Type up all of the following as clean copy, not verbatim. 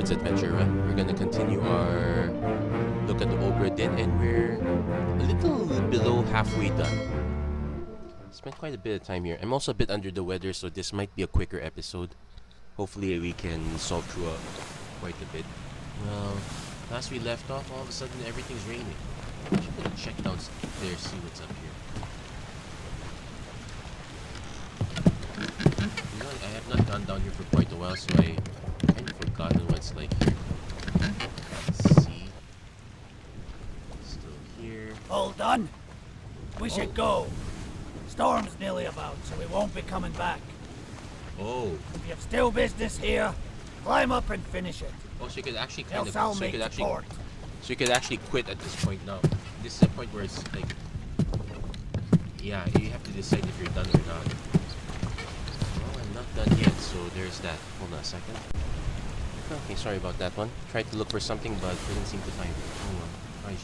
its adventure run. We're gonna continue our look at the Obra Dinn, and we're a little below halfway done. Spent quite a bit of time here. I'm also a bit under the weather, so this might be a quicker episode. Hopefully we can solve through quite a bit. Well, last we left off, all of a sudden everything's raining. I should have checked down there, see what's up here. You know, I have not gone down here for quite a while, so I kind of forgotten what it's like here. Let's see. Still here. All done? We should go. Storm's nearly about, so we won't be coming back. Oh. If you have still business here, climb up and finish it. Oh, so you could actually kind of... Else I'll make port. So you could actually quit at this point now. This is a point where it's like... Yeah, you have to decide if you're done or not. Well, I'm not done yet, so there's that. Hold on a second. Okay, sorry about that one. Tried to look for something, but didn't seem to find it. Oh well.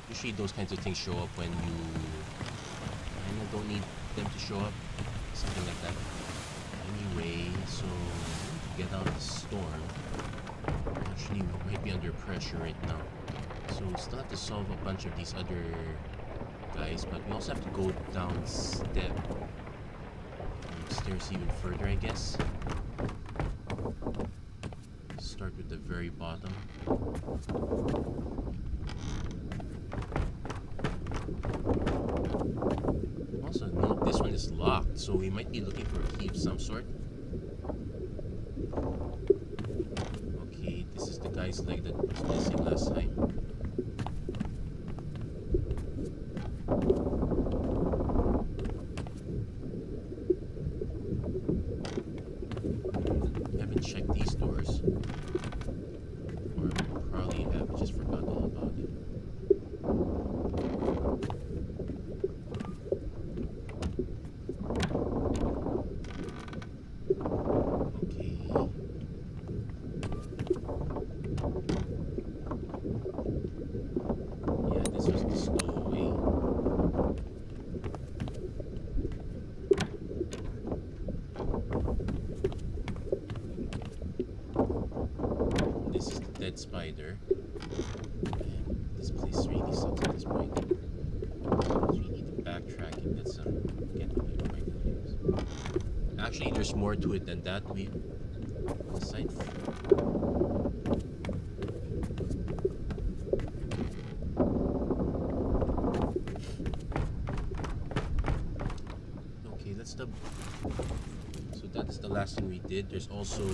Usually those kinds of things show up when you kind of don't need them to show up. Something like that. Anyway, so to get out of the storm, actually we might be under pressure right now. So we still have to solve a bunch of these other guys, but we also have to go down stairs even further, I guess. Start with the very bottom. Also note this one is locked, so we might be looking for a key of some sort. Okay, this is the guy's leg that was missing last time. I haven't checked these doors. Or probably have just forgotten all about it. Spider. And this place really sucks at this point. So we need to backtrack and get some Actually, there's more to it than that. We aside okay, that's the so that's the last thing we did. There's also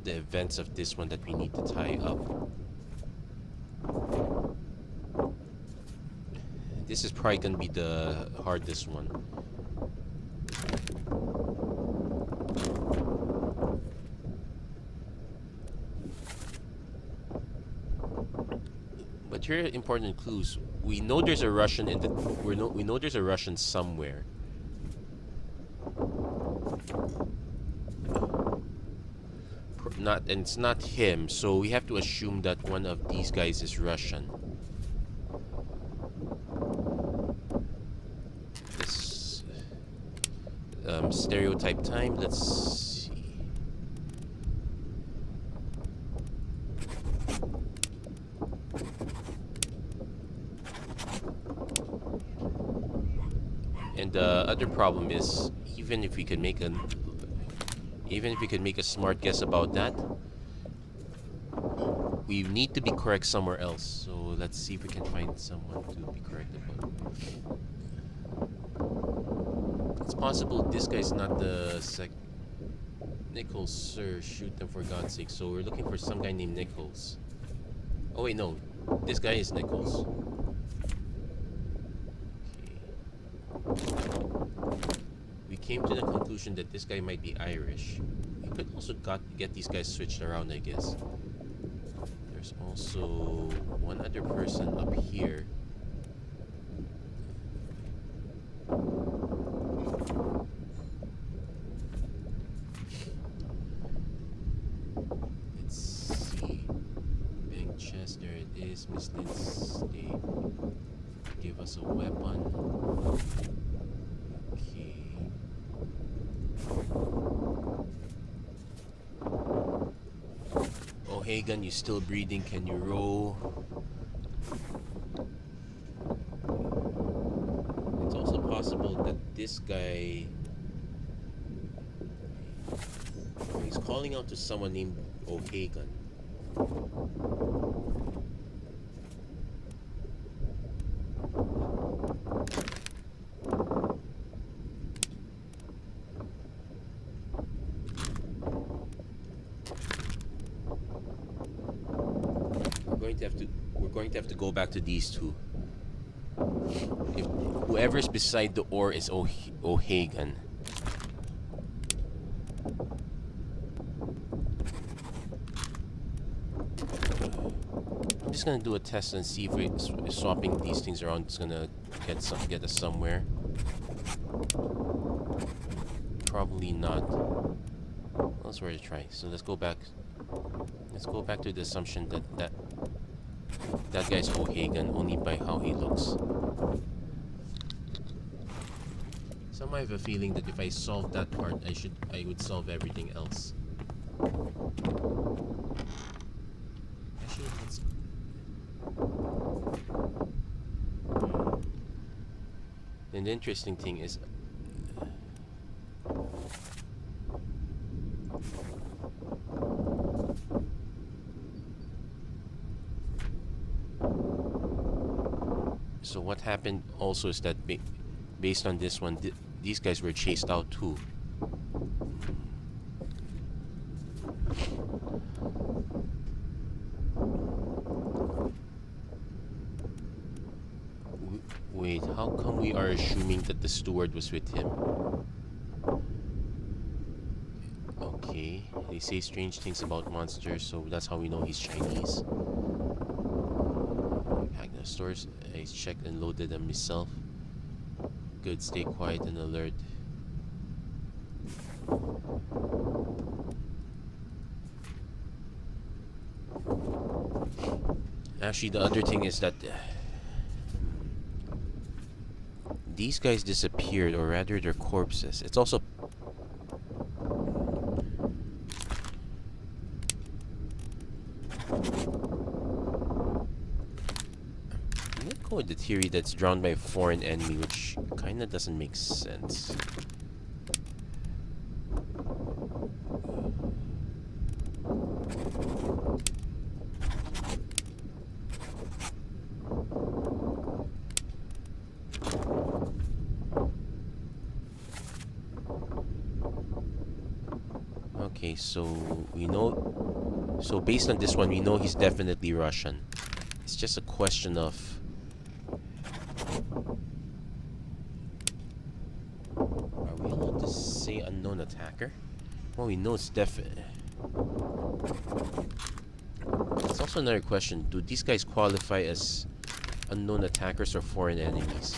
the events of this one that we need to tie up. This is probably gonna be the hardest one. But here are important clues. We know there's a Russian in the we know there's a Russian somewhere. And it's not him, so we have to assume that one of these guys is Russian. This stereotype time. Let's see. And the other problem is, even if we could make a smart guess about that, we need to be correct somewhere else. So let's see if we can find someone to be correct about. It's possible this guy's not the Nichols, sir. Shoot them for God's sake. So we're looking for some guy named Nichols. Oh wait, no. This guy is Nichols. We came to the conclusion that this guy might be Irish. We could also get these guys switched around, I guess. There's also one other person up here. Let's see. Bank chest, there it is. Miss Lindsay, give us a weapon. Okay. Oh, Hagan, you still breathing? Can you row? It's also possible that this guy, he's calling out to someone named O'Hagan. We're going to have to go back to these two. If whoever's beside the oar is O'Hagan. I'm just gonna do a test and see if swapping these things around is gonna get us somewhere. Probably not. Let's worth a try. So let's go back. Let's go back to the assumption that guy's O'Hagan only by how he looks. Somehow I have a feeling that if I solve that part, I would solve everything else. Actually, let's. And the interesting thing is, so what happened also is that based on this one, these guys were chased out too. Wait, how come we are assuming that the steward was with him? Okay, they say strange things about monsters, so that's how we know he's Chinese. Hacked the stores, I checked and loaded them myself. Good, stay quiet and alert. Actually, the other thing is that these guys disappeared, or rather their corpses. It's also... I'm gonna go with the theory that's drowned by a foreign enemy, which kinda doesn't make sense. Okay, so we know... So based on this one, we know he's definitely Russian. It's just a question of... Are we allowed to say unknown attacker? Well, we know it's definitely... It's also another question. Do these guys qualify as unknown attackers or foreign enemies?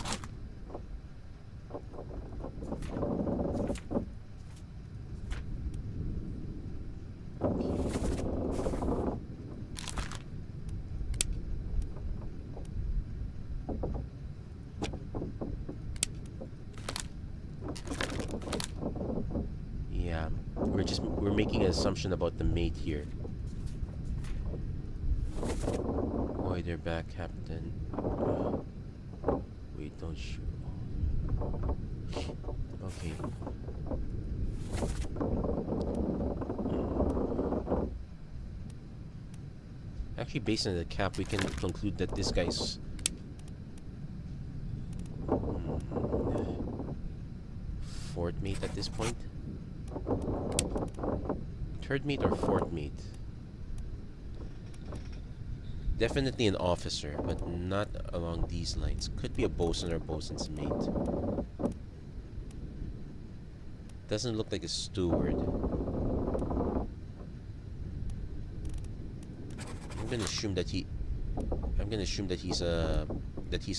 Yeah, we're making an assumption about the mate here. Boy, they're back, Captain. Wait, don't shoot. Okay. Actually, based on the cap, we can conclude that this guy's fourth mate at this point. Third mate or fourth mate? Definitely an officer, but not along these lines. Could be a bosun or bosun's mate. Doesn't look like a steward. I'm gonna assume that he's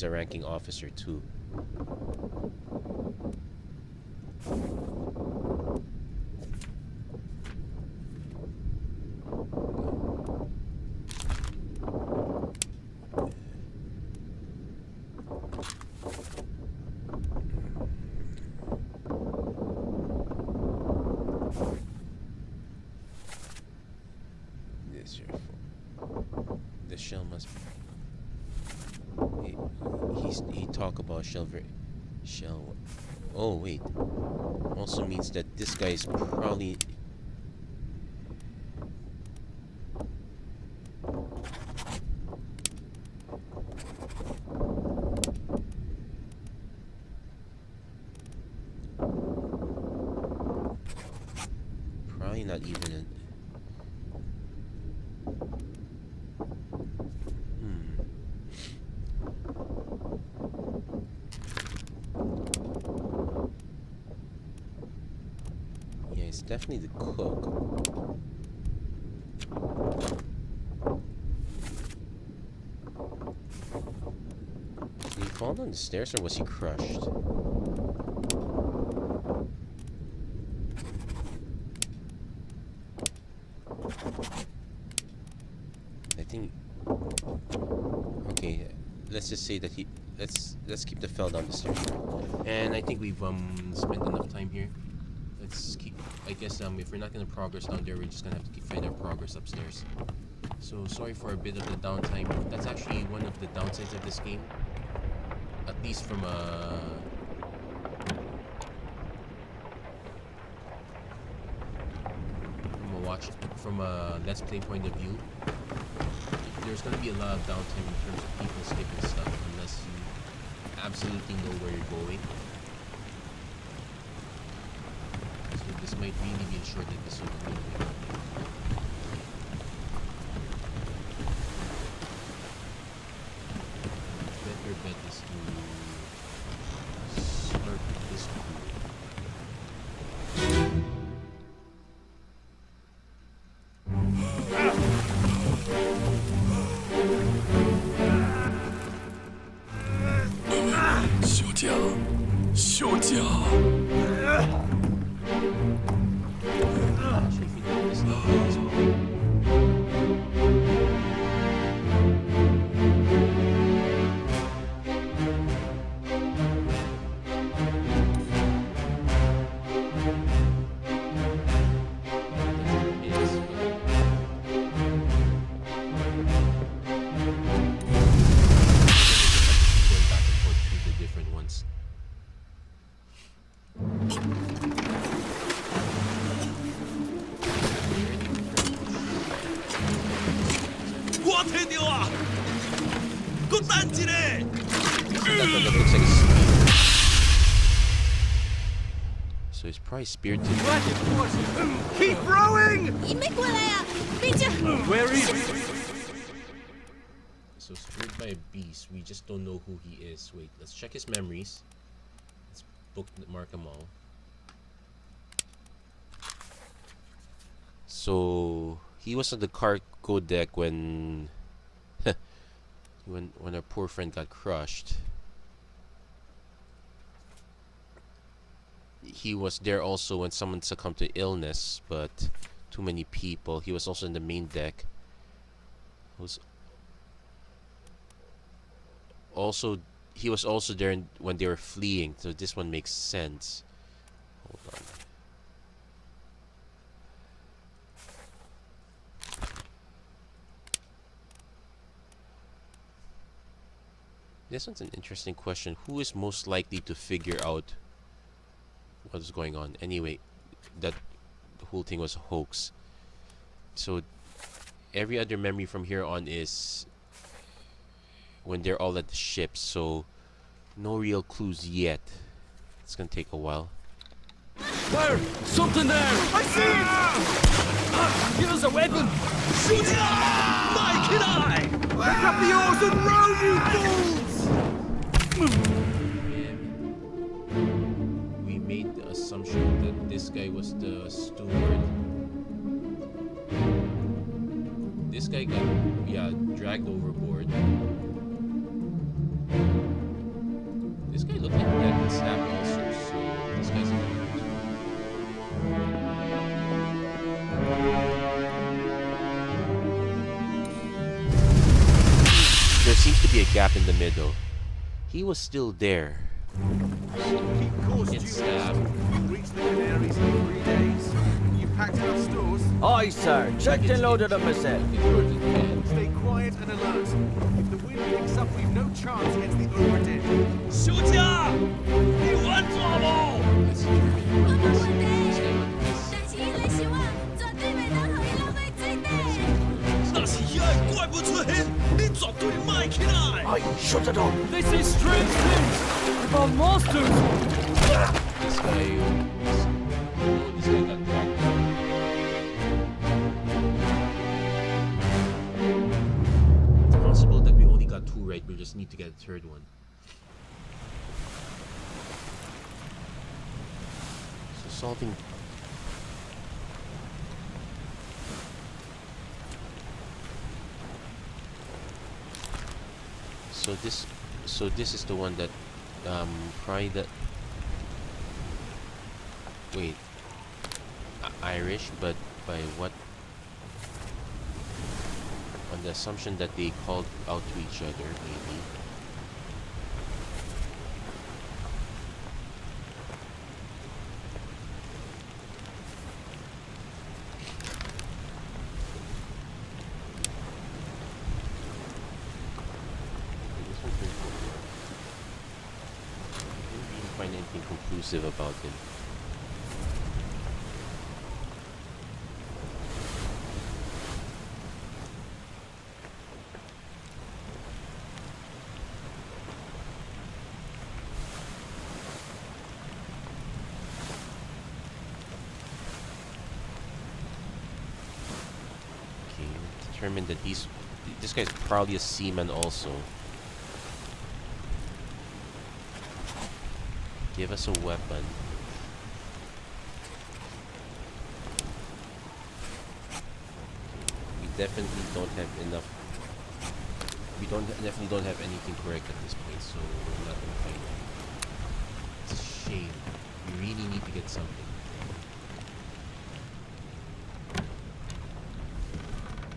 a ranking officer too. Guys, the shell must be. He talk about shell. Oh wait, also means that this guy is probably. Probably not even an. Yeah, it's definitely the cook. Did he fall down the stairs or was he crushed? I think. Okay, let's just say that he. Let's keep the fell down the stairs. And I think we've spent enough time here. Let's keep. I guess if we're not gonna progress down there, we're just gonna have to keep finding our progress upstairs. So sorry for a bit of the downtime. That's actually one of the downsides of this game. At least from a from a let's play point of view. There's gonna be a lot of downtime in terms of people skipping stuff unless you absolutely know where you're going. So this might really be a short episode anyway. Better bet is to start this group. Actually, if you know this level is so it's probably speared to Keep rowing! Where is he? So speared by a beast. We just don't know who he is. Wait, let's check his memories. Let's bookmark them all. So he was on the cargo deck when when our poor friend got crushed. He was there also when someone succumbed to illness, but too many people. He was also in the main deck. He was also there when they were fleeing, so this one makes sense. Hold on. This one's an interesting question. Who is most likely to figure out what is going on? Anyway, that the whole thing was a hoax. So every other memory from here on is when they're all at the ship, so no real clues yet. It's gonna take a while. There! Something there! I see it! Give us a weapon! Shoot it! Mike and I! Pick up the oars and row, you fools! We made the assumption that this guy was the steward. This guy got, dragged overboard. This guy looked like he had been stabbed also, so this guy's a There seems to be a gap in the middle. He was still there. Get stabbed. reach the Canaries in 3 days. You packed enough stores? Aye, sir. Checked and loaded them myself. Stay quiet and alert. If the wind picks up, we've no chance against the Obra Dinn. 休假！你稳住好不好？ Let's German. 我冇問 Let's 題， Let's 但是你小啊，絕對未得可以攞佢最低。那是一怪不出現，你絕對賣起來。Aye, shut the door. They say strange things about monsters. This guy, oh, this guy got cracked. It's possible that we only got 2 right. We just need to get a 3rd one. So solving. So this is the one that probably that. Wait, Irish, but by what? On the assumption that they called out to each other, maybe. This one's pretty cool. I didn't really find anything conclusive about him. Determined that this guy's probably a seaman also. Give us a weapon. We definitely don't have enough. We definitely don't have anything correct at this point, so we're not gonna find it. It's a shame. We really need to get something.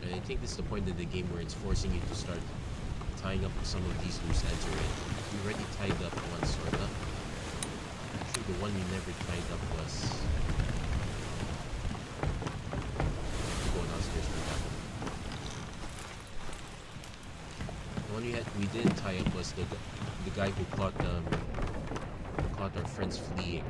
And I think this is the point in the game where it's forcing you to start tying up some of these loose ends already. We already tied up one, sorta. Actually, the one we never tied up was... I have to go downstairs for that one. The one we didn't tie up was the guy who caught our friends fleeing.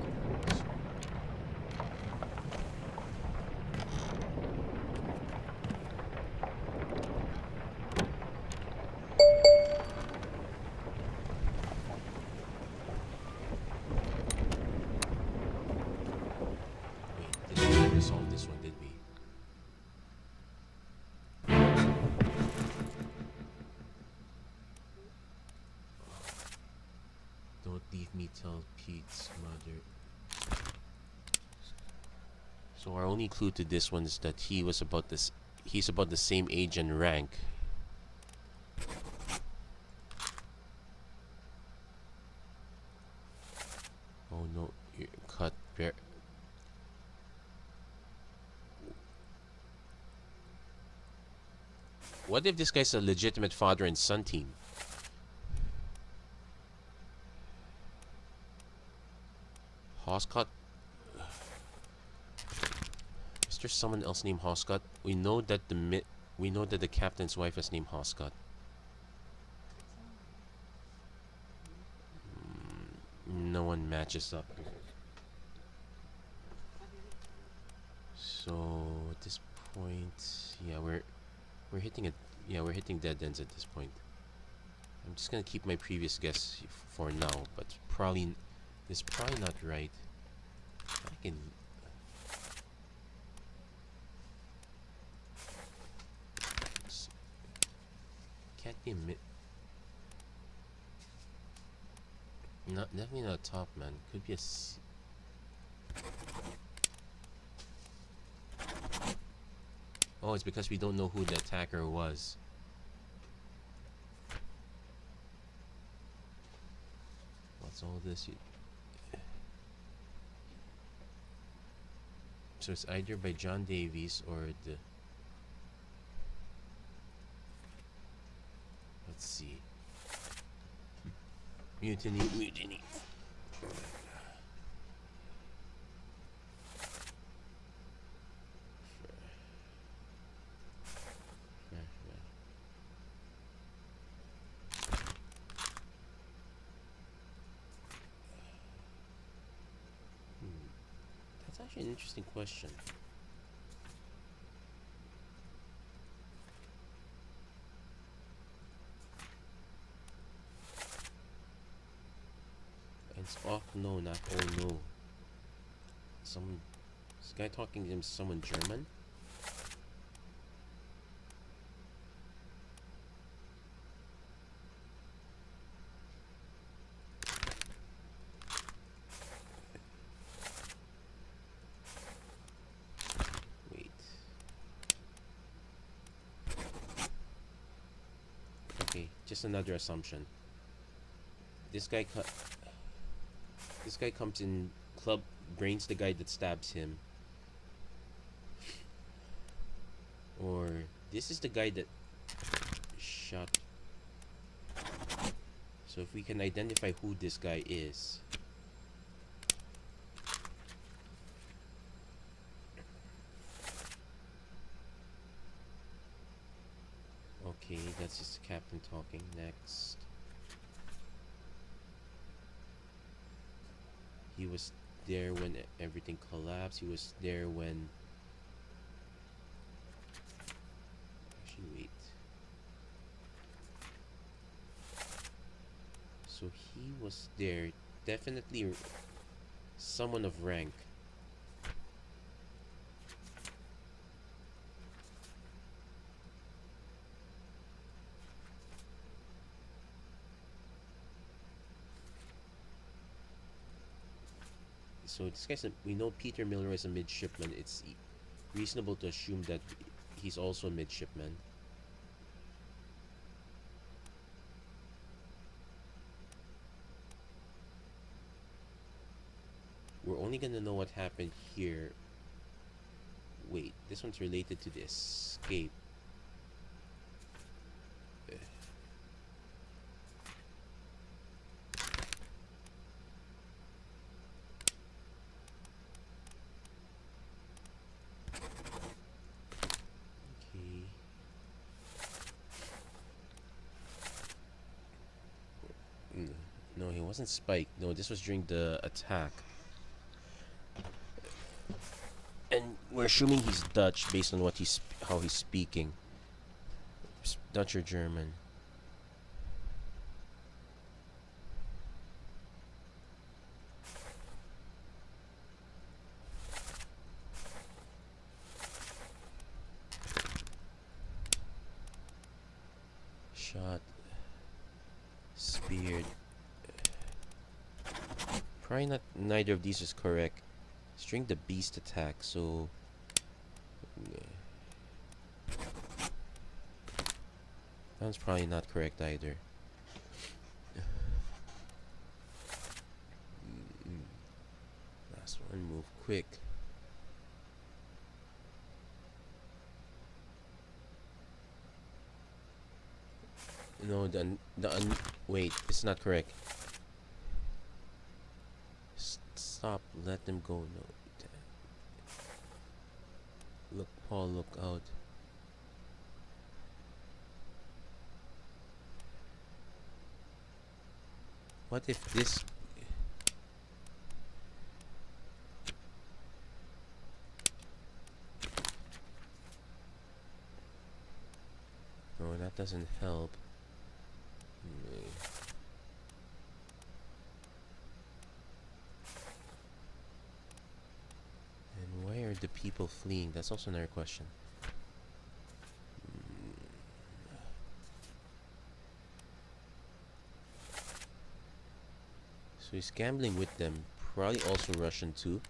So, solve this one, did we? Don't leave me, tell Pete's mother. So our only clue to this one is that he's about the same age and rank. Oh no, you're cut bare. What if this guy's a legitimate father and son team? Hoscott? Is there someone else named Hoscott? We know that the captain's wife is named Hoscott. No one matches up. So at this point, yeah, we're hitting it. Yeah, we're hitting dead ends at this point. I'm just gonna keep my previous guess for now, but it's probably not right. I can. Can't be definitely not top man. Could be a. Oh, it's because we don't know who the attacker was. What's all this? So it's either by John Davies or the... Let's see. Mutiny. That's actually an interesting question. And it's off no, not oh no. This guy talking to him, someone German? Wait. Okay, just another assumption. This guy comes in club, brains the guy that stabs him. Or this is the guy that shot. So if we can identify who this guy is. Okay, that's just the captain talking. Next. He was there when everything collapsed. He was there when... Actually, wait. So he was there. Definitely someone of rank. So this guy's we know Peter Miller is a midshipman. It's reasonable to assume that he's also a midshipman. We're only gonna know what happened here. Wait, this one's related to the escape. No, he wasn't Spike. No, this was during the attack. And we're assuming he's Dutch based on what how he's speaking. Dutch or German. Shot. Speared. Probably not. Neither of these is correct. String the beast attack, so that one's probably not correct either. Last one, move quick. No, wait, it's not correct. Stop, let them go. No. Look, Paul, look out. What if this... No, that doesn't help. And why are the people fleeing? That's also another question. So he's gambling with them. Probably also Russian too.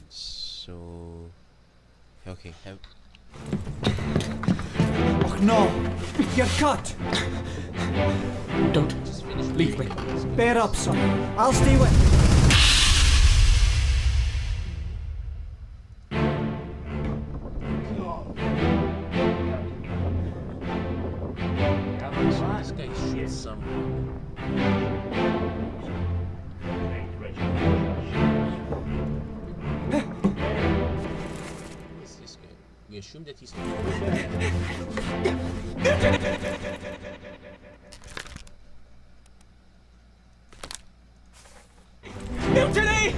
So... Okay, have... Oh no! You're cut! Don't leave me. Bear up, son. I'll stay with you. This guy shoots someone. What's this guy? we assume that he's Mutiny!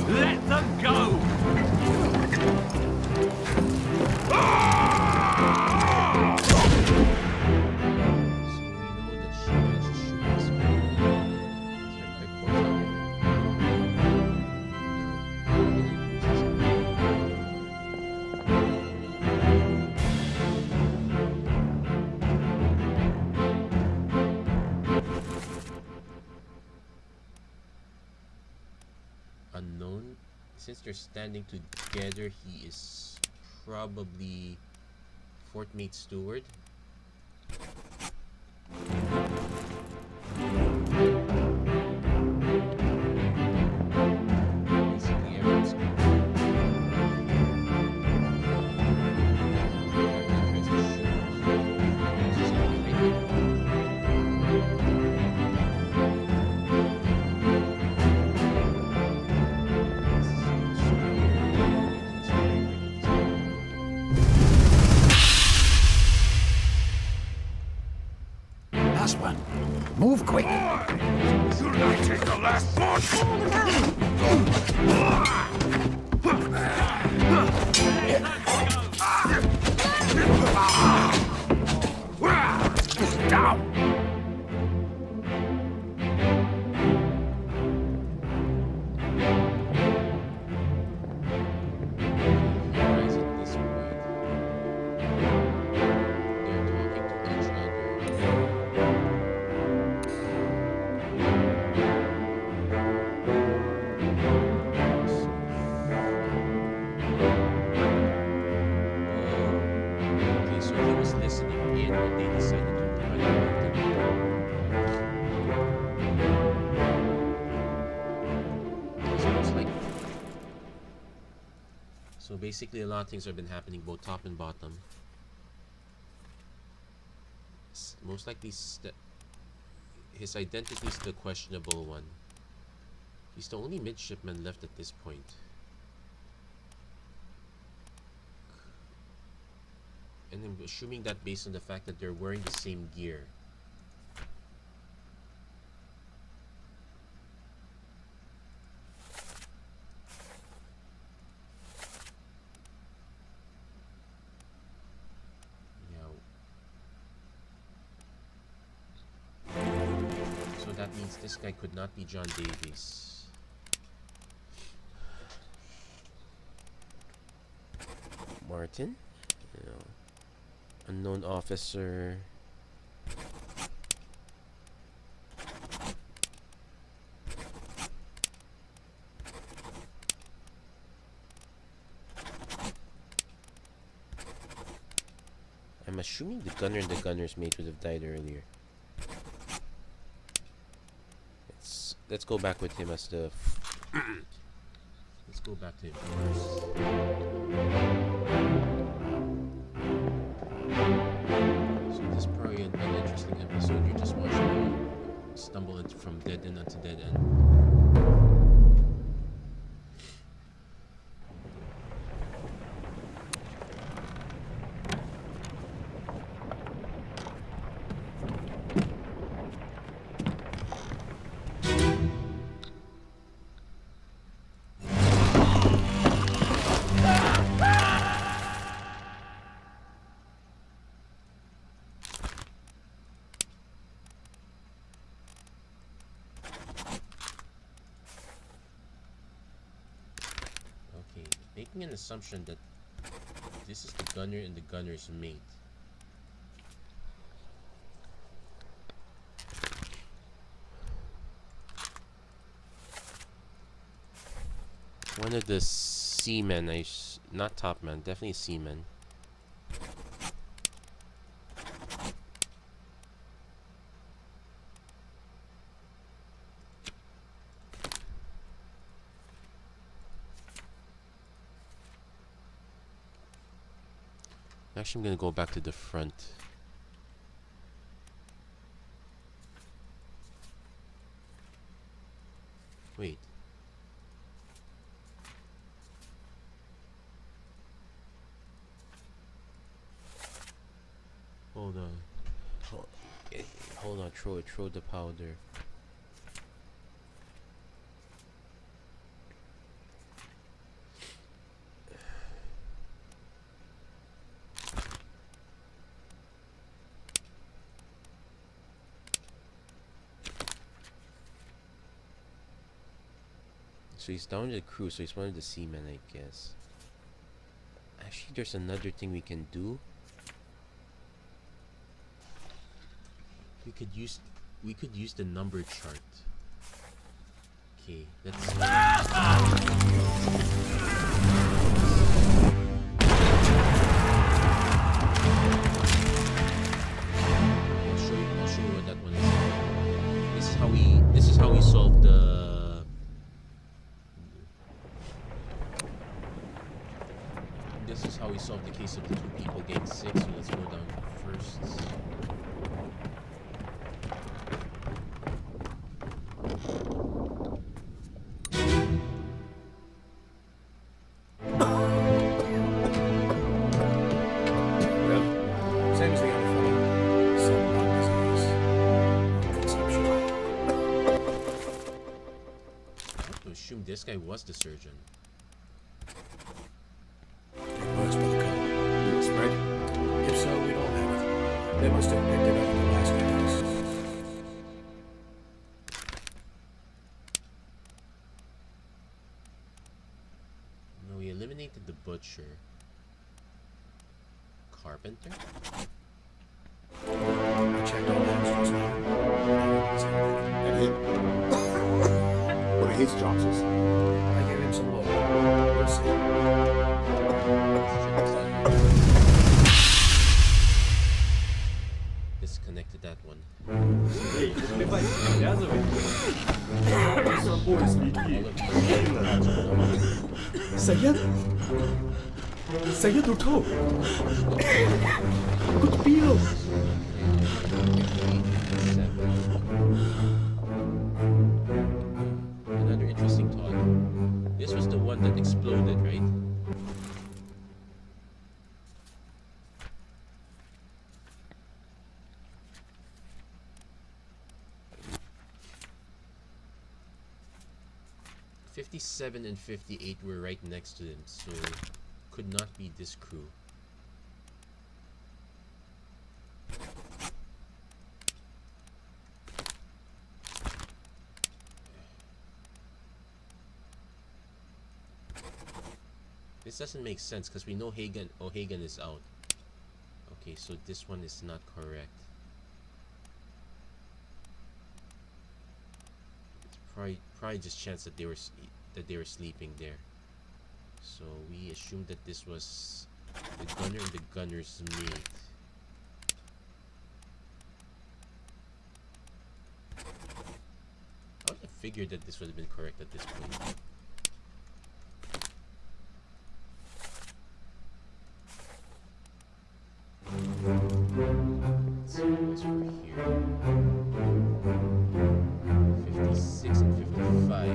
Let them go! Unknown. Since they're standing together, he is probably Fort Mate Steward. Basically, everyone's Last one. Move quick. Should I take the last Down! So basically a lot of things have been happening both top and bottom. Most likely his identity is the questionable one. He's the only midshipman left at this point. And I'm assuming that based on the fact that they're wearing the same gear. That means this guy could not be John Davies. Martin, unknown officer. I'm assuming the gunner and the gunner's mate would have died earlier. Let's go back with him as the. Let's go back to him first. So this is probably an uninteresting episode. You're just watching me stumble from dead end onto dead end. making an assumption that this is the gunner and the gunner's mate. One of the seamen, not top man, definitely seamen. Actually, I'm gonna go back to the front. Wait. Hold on. Hold on, throw the powder. So he's down to the crew, so he's one of the seamen, I guess. Actually, there's another thing we can do. We could use the number chart. Okay, let's I'll show you what that one is. This is how we solve the case of the two people getting sick, so let's go down first. This guy was the surgeon. It was, but the color. Spread? If so, we don't have it. They must have picked it up in the last house. No, we eliminated the butcher. Carpenter? I checked all the extras now. And him? What are his chances? I gave him some low. We'll see. Disconnected that one. Saya tutup. Good deal. Another interesting thought. This was the one that exploded, right? '57 and '58 were right next to them, so could not be this crew. This doesn't make sense because we know O'Hagan is out. Okay, so this one is not correct. It's probably just chance that they were sleeping there. So we assumed that this was the gunner and the gunner's mate. I would have figured that this would have been correct at this point. Let's see what else we're here. 56 and 55.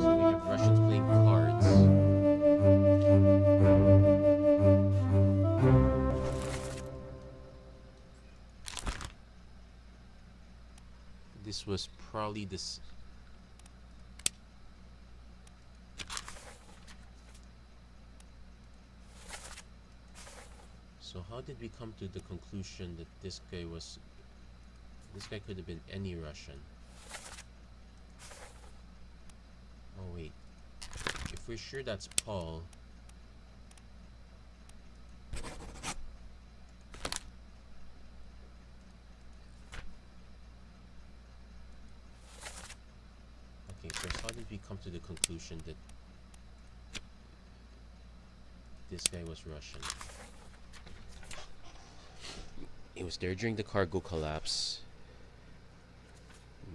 So we have Russians playing cards. This was probably this. So how did we come to the conclusion that this guy could have been any Russian? Oh Oh wait. If we're sure that's Paul. Okay, first, how did we come to the conclusion that this guy was Russian? He was there during the cargo collapse.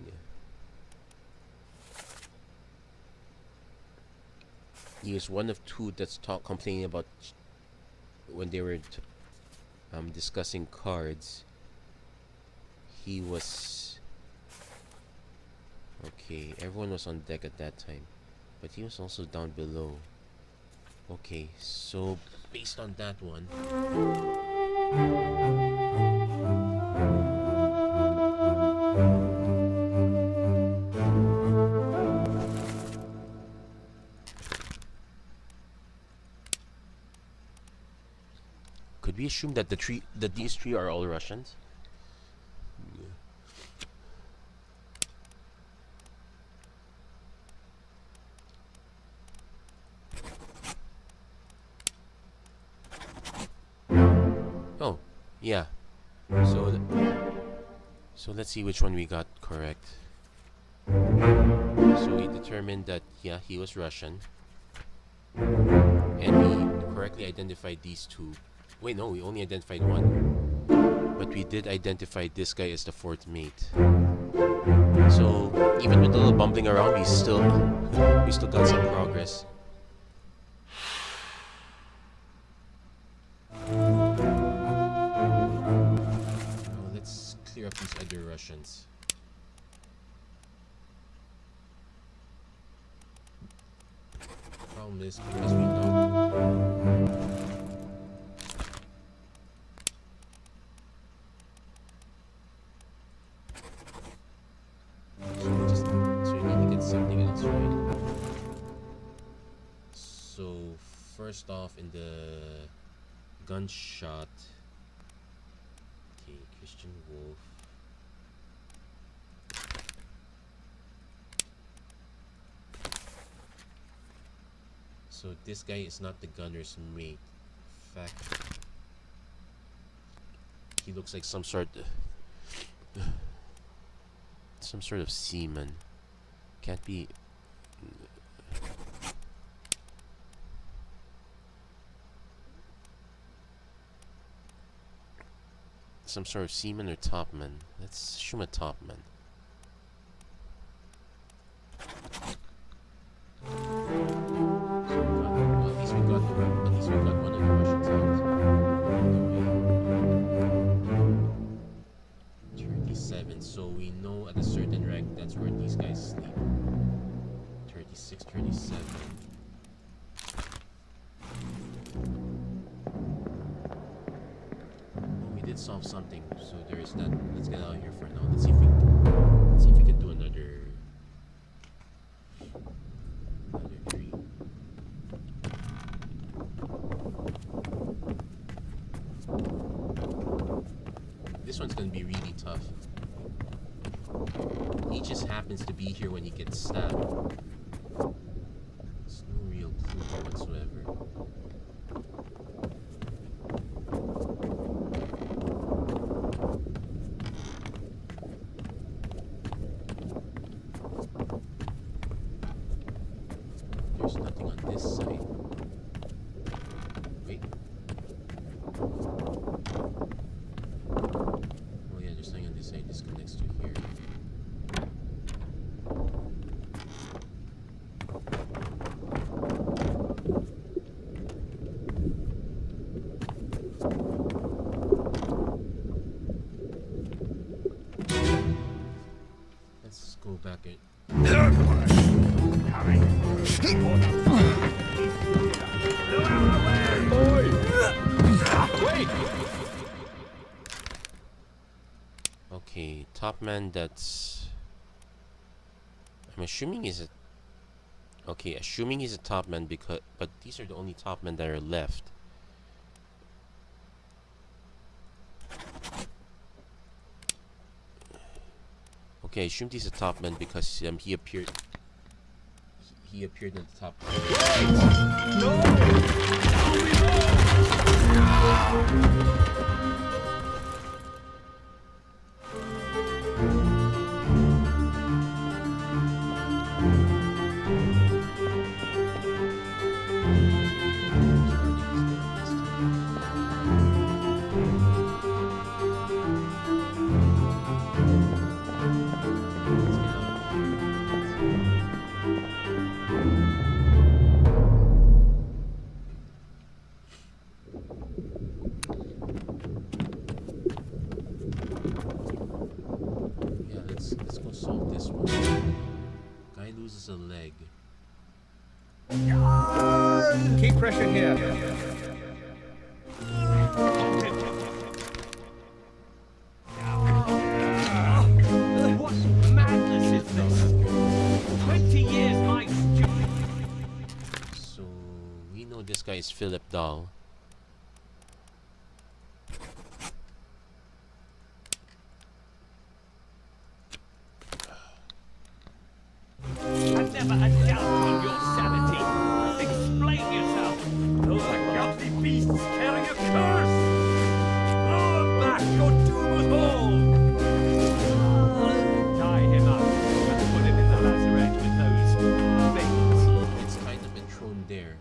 Yeah. He was one of two that's complaining about when they were discussing cards. He was okay. Everyone was on deck at that time, but he was also down below. Okay, so based on that one. Could we assume that these three are all Russians? Oh, yeah. So let's see which one we got correct. So we determined that yeah, he was Russian, and we correctly identified these two. Wait, no, we only identified one, but we did identify this guy as the fourth mate. So even with a little bumbling around, we still got some progress. Now let's clear up these other Russians. Problem is because we know. So we need to get something else right. So first off, in the gunshot. Okay, Christian Wolf. So this guy is not the gunner's mate. In fact, he looks like some sort of seaman. Can't be. Some sort of seaman or topman. Let's assume a topman. Well, at least we got one of the Russians out. 37. So we know at a certain rank that's where these guys sleep. 36, 37. Solve something, so there is that. Let's get out of here for now. Let's see if we can do another tree. This one's gonna be really tough. He just happens to be here when he gets stabbed. There's no real clue whatsoever. There's nothing on this side. Wait. Oh yeah, there's nothing on this side. This connects to here. Let's go back and okay, top man, that's I'm assuming he's a assuming he's a top man but these are the only top men that are left. Okay, I assumed he's a top man because he key appeared on the top. Yeah, let's go solve this one. Guy loses a leg. Keep pressure here. What madness is this? 20 years, my stupid. So we know this guy is Philip Dahl. I've never a doubt on your sanity. Explain yourself. Those are guilty beasts carrying a curse. Throw him back, your doom is home. Tie him up and put him in the lazarette with those things. It's kind of been thrown there.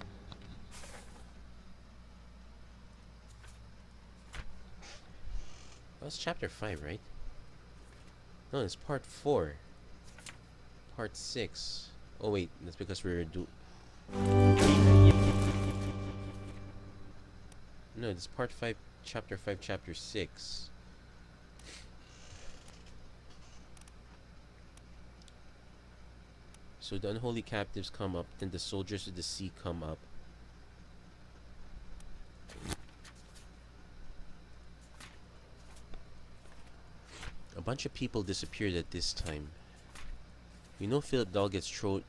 That was chapter 5, right? No, it's part 4. Part 6. Oh wait, that's because we're No, it's part 5, chapter 5, chapter 6. So the unholy captives come up, then the soldiers of the sea come up. A bunch of people disappeared at this time. You know Philip Dahl gets thrown.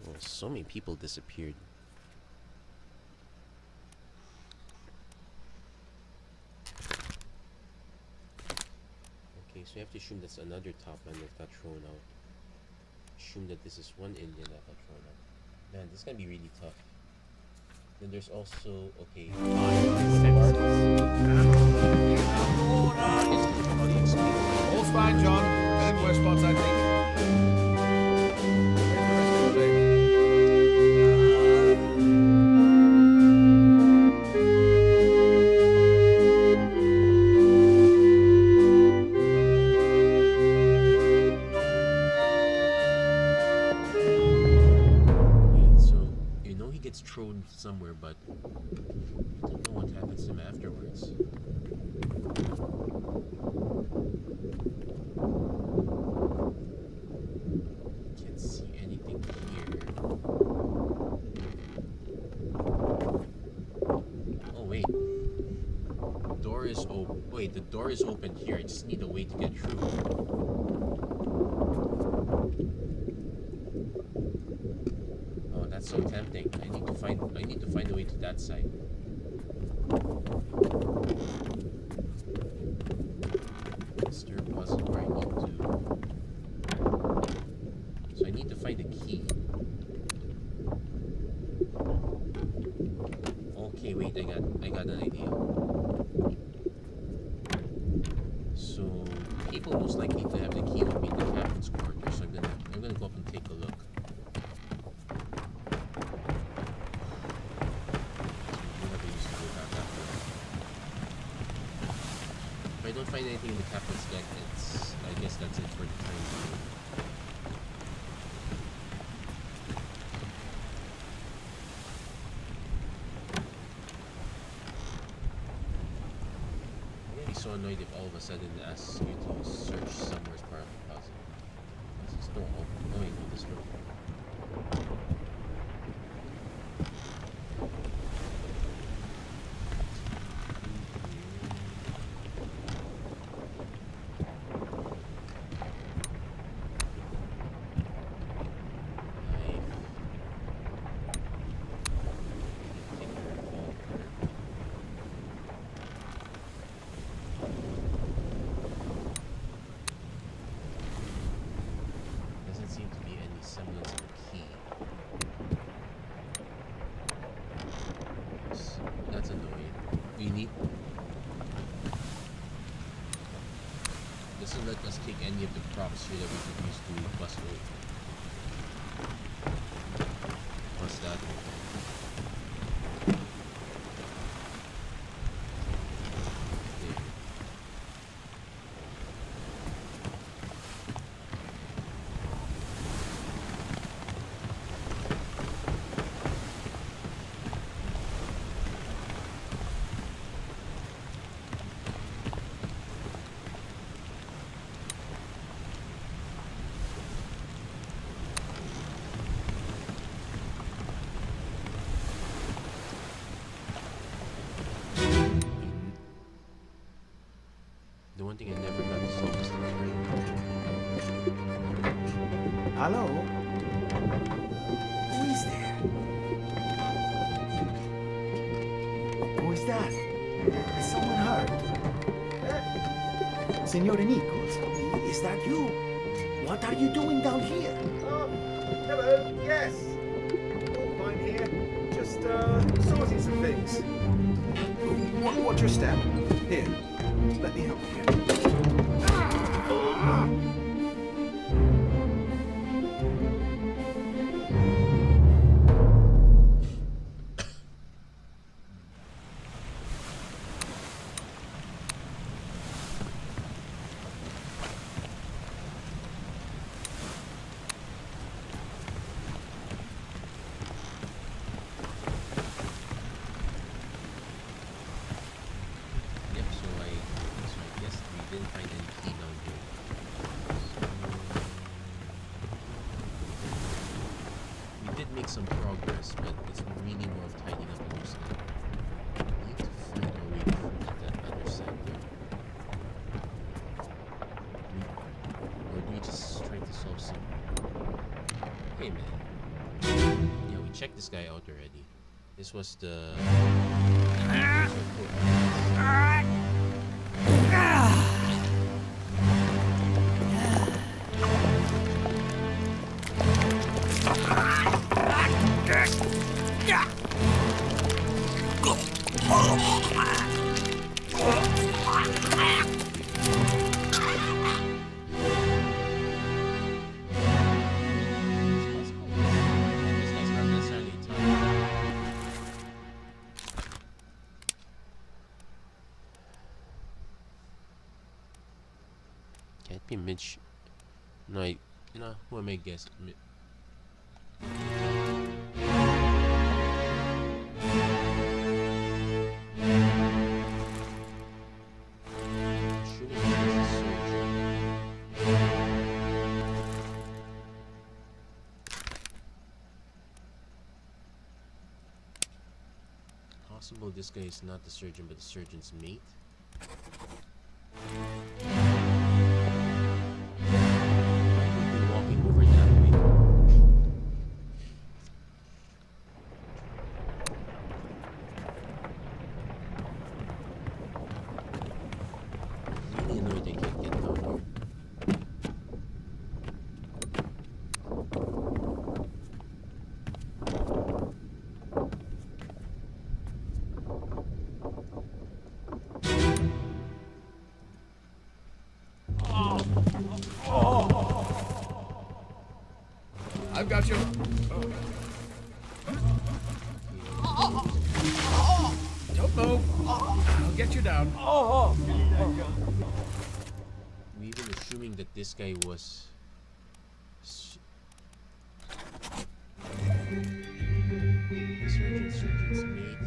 Oh, so many people disappeared. Okay, so you have to assume that's another top man that got thrown out. Assume that this is one Indian that got thrown out. Man, this is gonna be really tough. Then there's also, okay, All's fine, John. Been in worse spots, I think. thrown somewhere, but I don't know what happens to him afterwards. Can't see anything here. Oh wait. Door is open. Wait, the door is open here. I just need a way to get through. That's so tempting. I need to find a way to that side. Stir wasn't where I need to. So I need to find a key. Okay, wait, I got an idea. So people most likely to have the key would be in the captain's quarters, so I'm gonna go up and take a look. If I don't find anything in the captain's deck, I guess that's it for the time being. I'm gonna be so annoyed if all of a sudden it asks you to search somewhere as part of the puzzle. What's this door open? Oh wait, no, this door. let us take any of the crops here that we could use to bust wood. What's that? The one thing I never got to solve is the train. Hello? Who is there? Who is that? Is someone hurt? Senora Nichols, is that you? What are you doing down here? Hello, yes. All fine here. Just, sorting some things. Watch your step. Here, let me help you. Yep, so I guess we didn't find any key down here. We did make some progress, but it's really more of tidying up the loose end. We need to find our way through to that other side there. Or do we just try to solve some... Hey man. Yeah, we checked this guy out already. This was the... This guy's not necessarily tough. Can't be Mitch. No, who am I guess? Shooting against a soldier. Possible this guy is not the surgeon, but the surgeon's mate. Why would we walking over that way? Really annoyed they can't get down here. I've got you. Don't move. I'll get you down. We even assuming that this guy was surgeon's mate.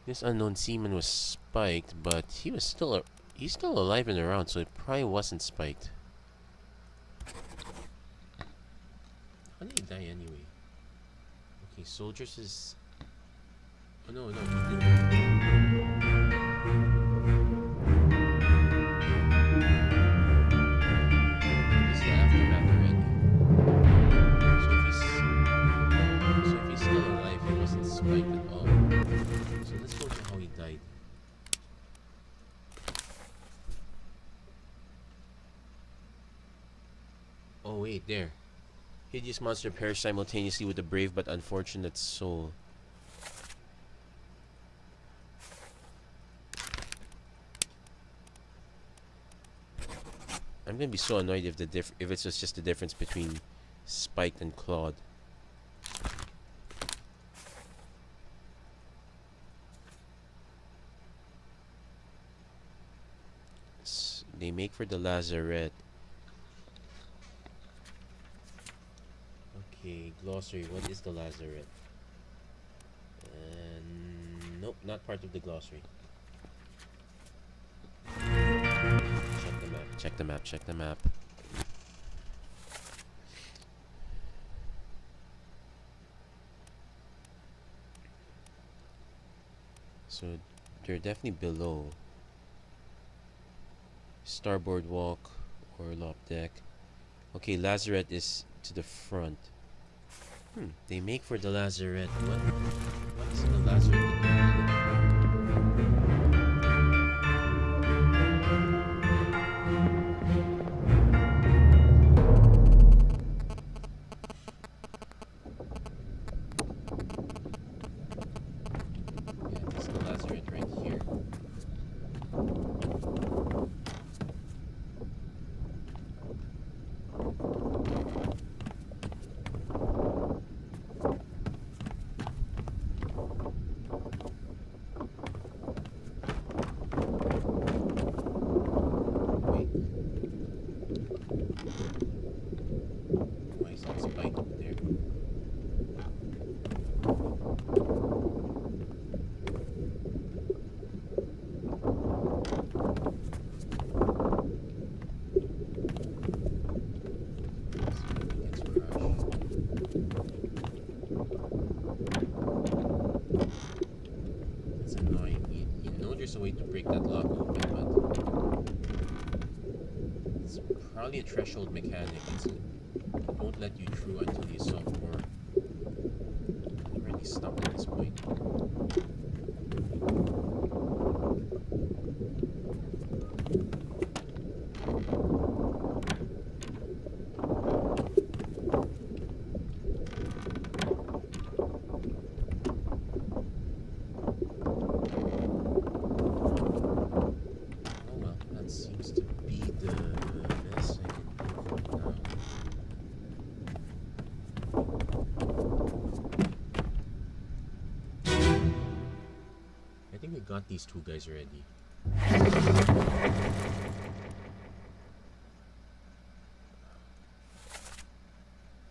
This unknown seaman was spiked, but he's still alive and around, so it probably wasn't spiked. How did he die anyway? Okay, soldiers is... Oh no, he didn't. This is the aftermath already. So if he's still alive, he wasn't spiked at all. So let's go to how he died. Oh wait, there. Hideous monster perish simultaneously with a brave but unfortunate soul. I'm gonna be so annoyed if it's just the difference between spiked and clawed. They make for the lazarette. Okay, glossary. What is the lazarette? Nope, not part of the glossary. Check the map, check the map, check the map. So, they're definitely below. Starboard walk or lob deck. Okay, lazarette is to the front. They make for the lazarette. What is the lazarette? A threshold mechanic. It won't let you through until you solve more. I'm already stuck at this point. Got these two guys already.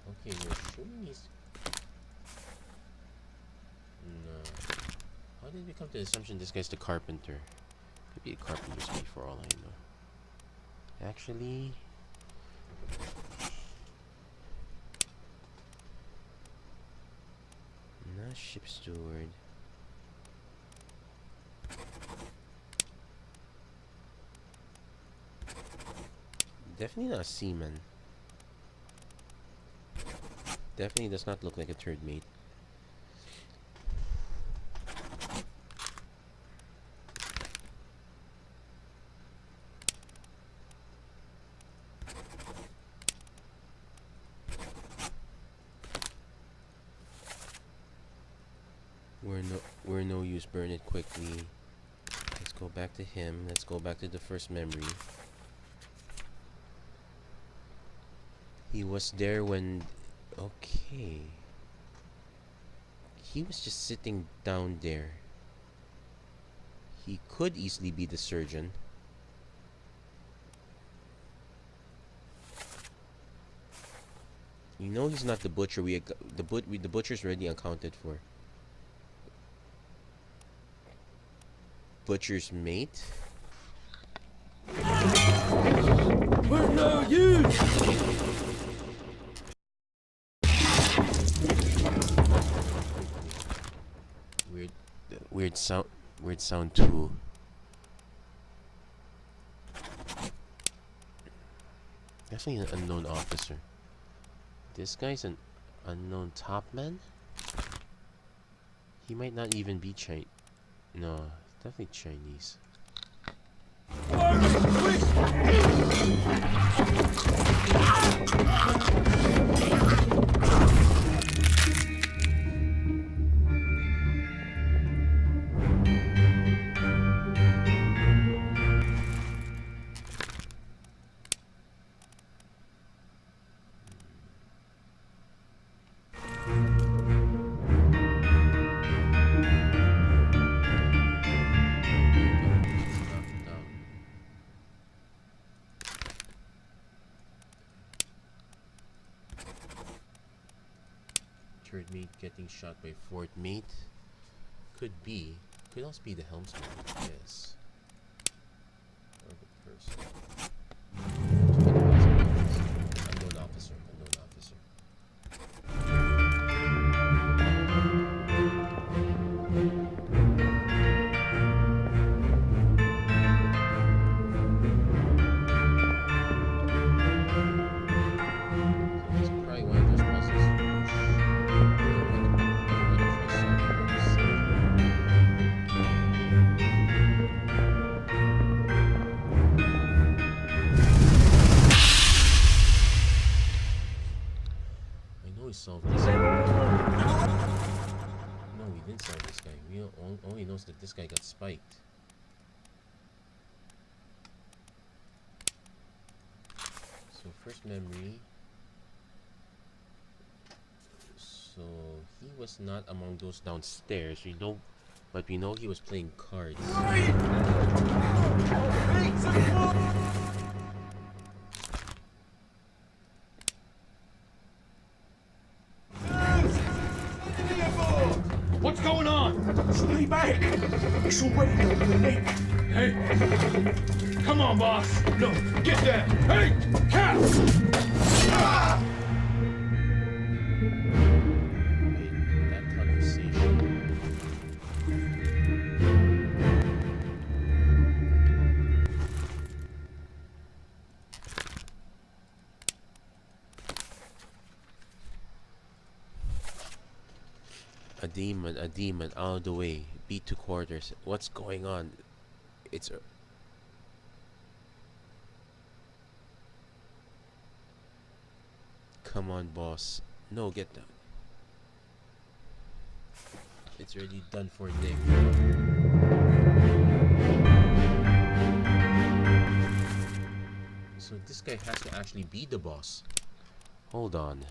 Okay, we're showing these. No. How did we come to the assumption this guy's the carpenter? Could be a carpenter's mate for all I know. Actually, not ship steward. Definitely not a seaman. Definitely does not look like a third mate. We're no use. Burn it quickly. Let's go back to him. Let's go back to the first memory. He was there when... Okay. He was just sitting down there. He could easily be the surgeon. You know he's not the butcher. The butcher's already accounted for. Butcher's mate? We're no use! Weird sound too. Definitely an unknown officer. This guy's an unknown top man? He might not even be Chinese. No, definitely Chinese. third mate getting shot by fourth mate. Could be. Could also be the helmsman. Yes. Or the person. Unknown officer. Unknown officer. Solve this guy. No, we didn't solve this guy. We only knows that this guy got spiked. So first memory. So he was not among those downstairs. We know, but we know he was playing cards. What's going on? Stay back! It's already done for Nick. Hey! Come on, boss! No, get there! Hey! Cat! Ah! That conversation. A demon, out of the way. Beat to quarters. What's going on? It's come on, boss. No, get down. It's already done for Nick. So this guy has to actually be the boss. Hold on.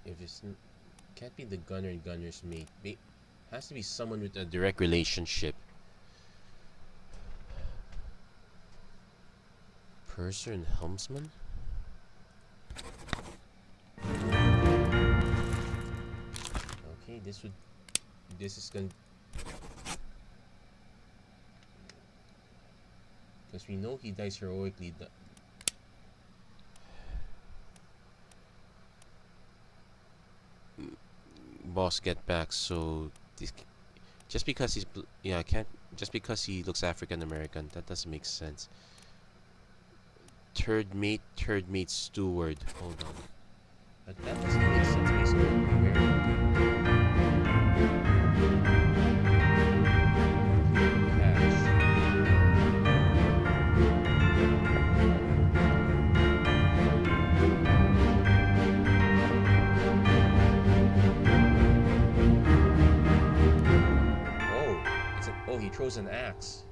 If it's can't be the gunner and gunner's mate. Has to be someone with a direct relationship. Purser and helmsman? Okay, this is gonna, because we know he dies heroically. Boss, get back. So this, just because he's just because he looks African American, that doesn't make sense. Third mate steward. Hold on. But that doesn't make sense based on oh, he throws an axe.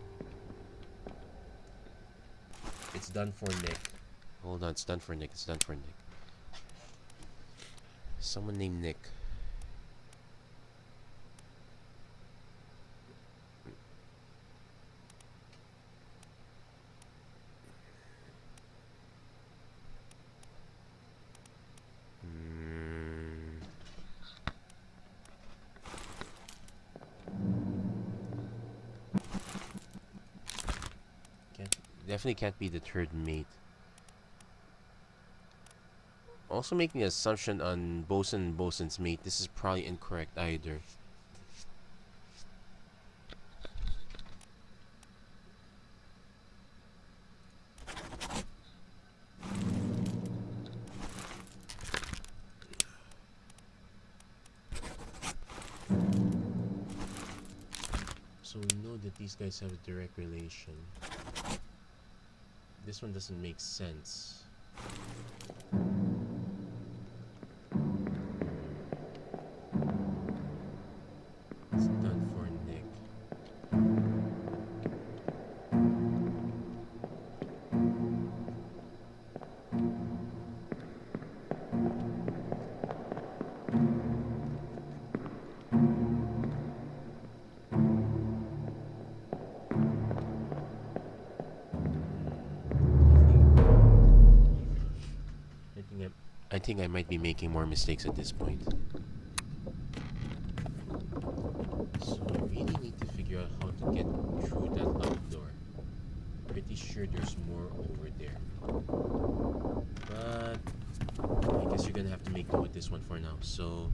It's done for Nick. Hold on, it's done for Nick. It's done for Nick. Someone named Nick. Definitely can't be the third mate. Also making an assumption on bosun and bosun's mate. This is probably incorrect either. So we know that these guys have a direct relation. This one doesn't make sense. It's done for Nick. I think I might be making more mistakes at this point. So I really need to figure out how to get through that locked door. Pretty sure there's more over there. But I guess you're gonna have to make do with this one for now. So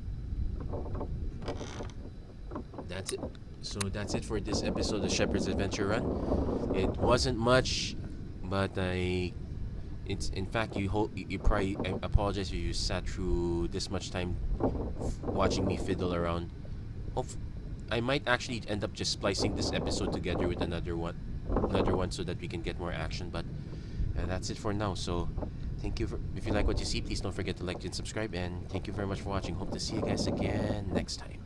that's it. So that's it for this episode of Shepherd's Adventure Run. It wasn't much, but it's in fact you probably, I apologize if you sat through this much time watching me fiddle around. I might actually end up just splicing this episode together with another one so that we can get more action. But that's it for now. So thank you if you like what you see, please don't forget to like and subscribe, and thank you very much for watching. Hope to see you guys again next time.